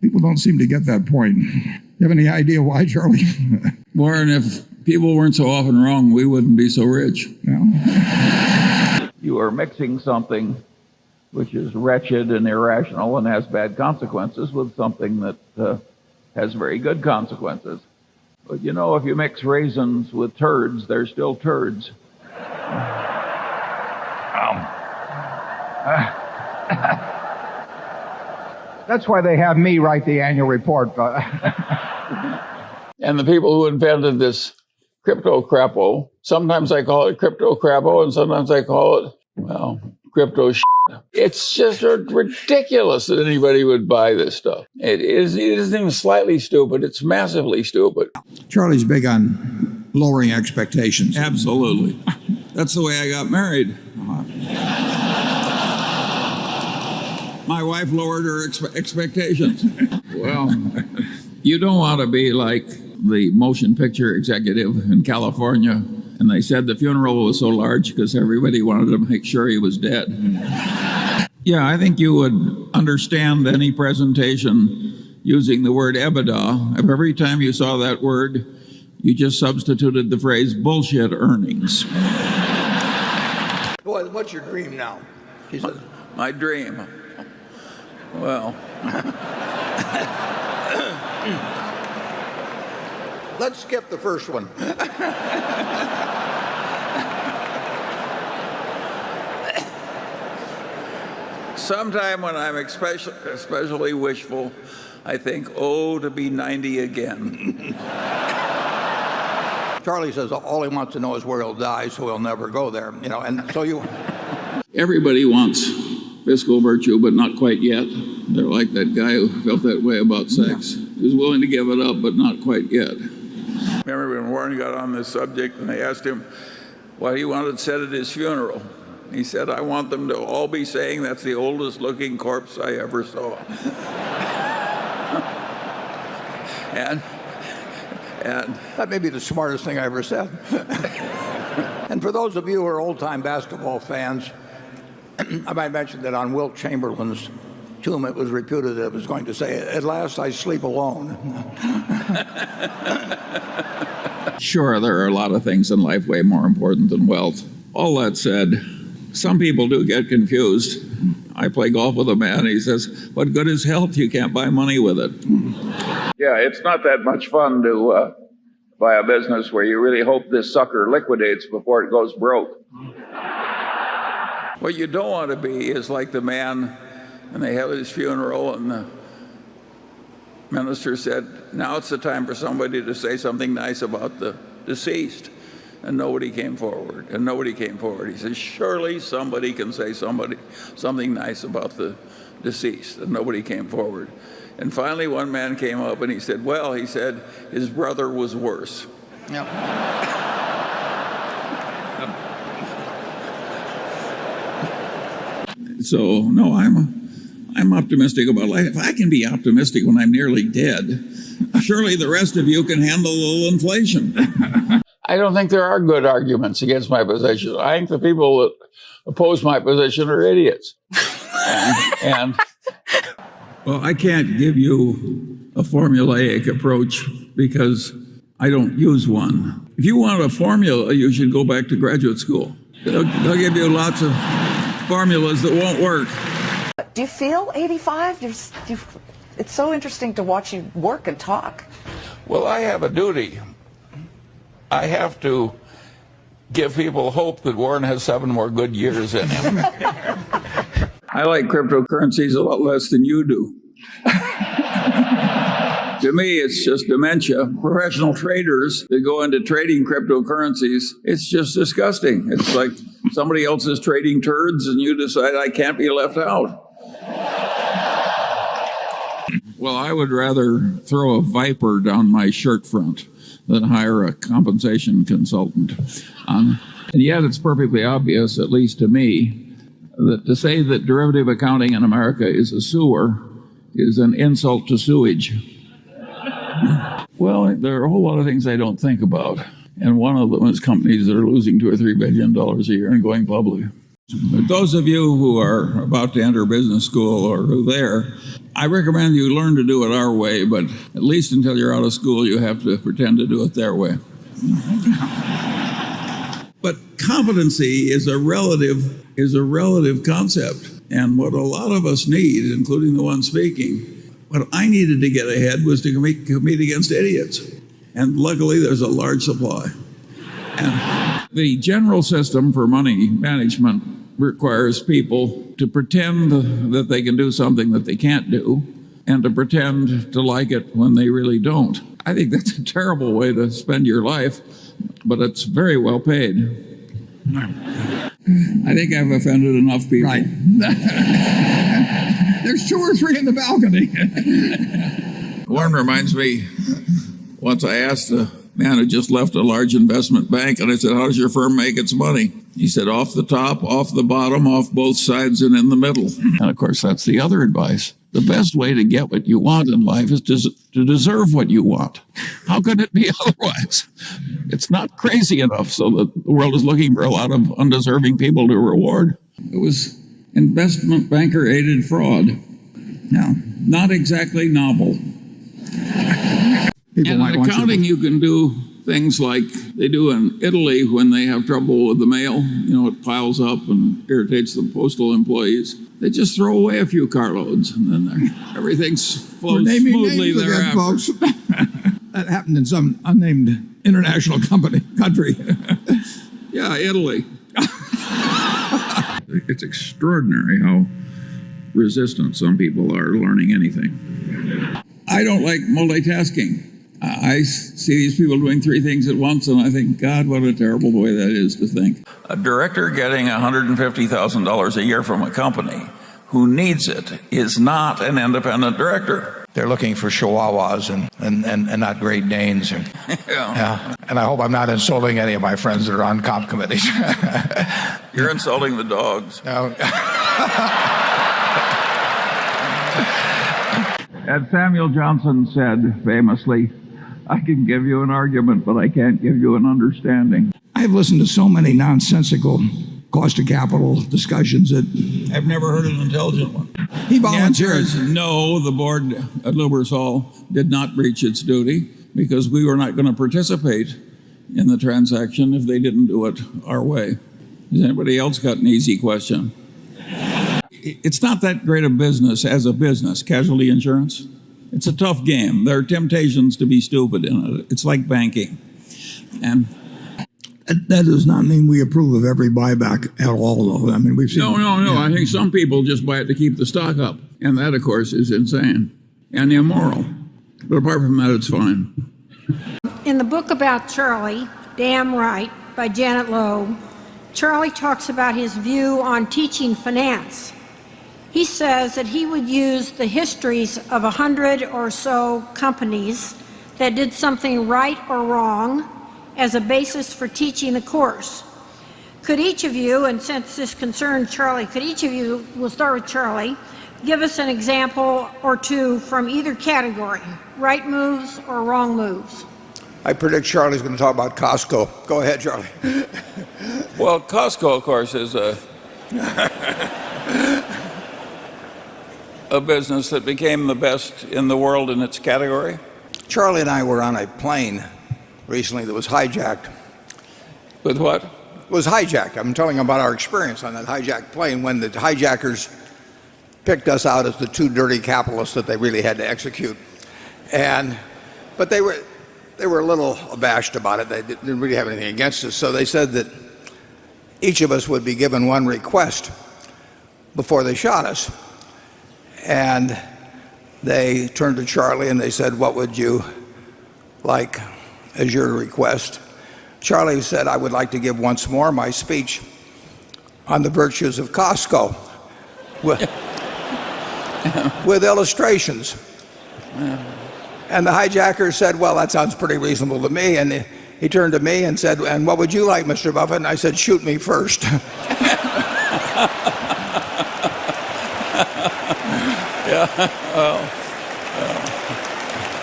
People don't seem to get that point. You have any idea why, Charlie? Warren, if people weren't so often wrong, we wouldn't be so rich. No? You are mixing something which is wretched and irrational and has bad consequences with something that has very good consequences. But you know, if you mix raisins with turds, they're still turds. That's why they have me write the annual report. And the people who invented this crypto crapo, sometimes I call it crypto crapo, and sometimes I call it, well, crypto shit. It's just ridiculous that anybody would buy this stuff. It isn't even slightly stupid. It's massively stupid. Charlie's big on lowering expectations. Absolutely. That's the way I got married. My wife lowered her expectations. Well, you don't want to be like the motion picture executive in California, and they said the funeral was so large because everybody wanted to make sure he was dead. Yeah, I think you would understand any presentation using the word EBITDA if every time you saw that word, you just substituted the phrase bullshit earnings. Well, what's your dream now? He says, My dream. Well, let's skip the first one. sometime when I'm especially wishful, I think, oh, to be 90 again. Charlie says all he wants to know is where he'll die, so he'll never go there. You know, and so you. Everybody wants fiscal virtue, but not quite yet. They're like that guy who felt that way about sex. He was willing to give it up, but not quite yet. Remember when Warren got on this subject and they asked him what he wanted said at his funeral? He said, I want them to all be saying that's the oldest looking corpse I ever saw. and that may be the smartest thing I ever said. And for those of you who are old-time basketball fans, I might mention that on Wilt Chamberlain's tomb it was reputed that it was going to say, at last I sleep alone. Sure, there are a lot of things in life way more important than wealth. All that said, some people do get confused. I play golf with a man, he says, what good is health? You can't buy money with it. Yeah, it's not that much fun to buy a business where you really hope this sucker liquidates before it goes broke. What you don't want to be is like the man, and they held his funeral, and the minister said, now it's the time for somebody to say something nice about the deceased. And nobody came forward, and nobody came forward. He says, surely somebody can say something nice about the deceased, and nobody came forward. And finally one man came up and he said, well, he said, his brother was worse. Yeah. So, no, I'm optimistic about life. If I can be optimistic when I'm nearly dead, surely the rest of you can handle a little inflation. I don't think there are good arguments against my position. I think the people that oppose my position are idiots. Well, I can't give you a formulaic approach because I don't use one. If you want a formula, you should go back to graduate school. They'll give you lots of formulas that won't work. Do you feel 85? It's so interesting to watch you work and talk. Well, I have a duty. I have to give people hope that Warren has 7 more good years in him. I like cryptocurrencies a lot less than you do. To me, it's just dementia. Professional traders that go into trading cryptocurrencies, it's just disgusting. It's like somebody else is trading turds and you decide I can't be left out. Well, I would rather throw a viper down my shirt front than hire a compensation consultant. And yet it's perfectly obvious, at least to me, that to say that derivative accounting in America is a sewer is an insult to sewage. Well, there are a whole lot of things I don't think about. And one of them is companies that are losing $2 or $3 billion a year and going public. But those of you who are about to enter business school or who there, I recommend you learn to do it our way, but at least until you're out of school, you have to pretend to do it their way. But competency is a relative concept. And what a lot of us need, including the one speaking, what I needed to get ahead was to compete against idiots. And luckily, there's a large supply. And the general system for money management requires people to pretend that they can do something that they can't do and to pretend to like it when they really don't. I think that's a terrible way to spend your life, but it's very well paid. I think I've offended enough people. Right. There's 2 or 3 in the balcony. One reminds me, once I asked a man who just left a large investment bank, and I said, how does your firm make its money? He said, off the top, off the bottom, off both sides, and in the middle. And of course, that's the other advice. The best way to get what you want in life is to deserve what you want. How could it be otherwise? It's not crazy enough so that the world is looking for a lot of undeserving people to reward. It was investment banker-aided fraud. Now, not exactly novel. People And might in want accounting, you can do things like they do in Italy when they have trouble with the mail. You know, it piles up and irritates the postal employees. They just throw away a few carloads, and then everything flows smoothly names again, thereafter. folks. That happened in some unnamed international country. Yeah, Italy. It's extraordinary how resistant some people are to learning anything. I don't like multitasking. I see these people doing 3 things at once, and I think, God, what a terrible way that is to think. A director getting $150,000 a year from a company who needs it is not an independent director. They're looking for chihuahuas and not Great Danes. Yeah. And I hope I'm not insulting any of my friends that are on comp committees. You're insulting the dogs. No. As Samuel Johnson said famously, I can give you an argument, but I can't give you an understanding. I've listened to so many nonsensical cost of capital discussions that I've never heard an intelligent one. he The answer volunteered. is no, the board at Lubersol did not breach its duty because we were not going to participate in the transaction if they didn't do it our way. Has anybody else got an easy question? It's not that great a business as a business, casualty insurance. It's a tough game. There are temptations to be stupid in it. It's like banking. And That does not mean we approve of every buyback at all, though. I mean, we've seen. no. I think some people just buy it to keep the stock up. And that, of course, is insane and immoral. But apart from that, it's fine. In the book about Charlie, Damn Right, by Janet Lowe, Charlie talks about his view on teaching finance. He says that he would use the histories of 100 or so companies that did something right or wrong as a basis for teaching the course. Could each of you, and since this concerns Charlie, could each of you, we'll start with Charlie, give us an example or 2 from either category, right moves or wrong moves? I predict Charlie's going to talk about Costco. Go ahead, Charlie. Well, Costco, of course, is a business that became the best in the world in its category. Charlie and I were on a plane recently that was hijacked. With what? It was hijacked. I'm telling about our experience on that hijacked plane when the hijackers picked us out as the 2 dirty capitalists that they really had to execute. But they were a little abashed about it. They didn't really have anything against us. So they said that each of us would be given 1 request before they shot us. And they turned to Charlie and they said, what would you like as your request? Charlie said, I would like to give once more my speech on the virtues of Costco with illustrations. And the hijacker said, well, that sounds pretty reasonable to me. And he turned to me and said, and what would you like, Mr. Buffett? And I said, shoot me first. Yeah, well,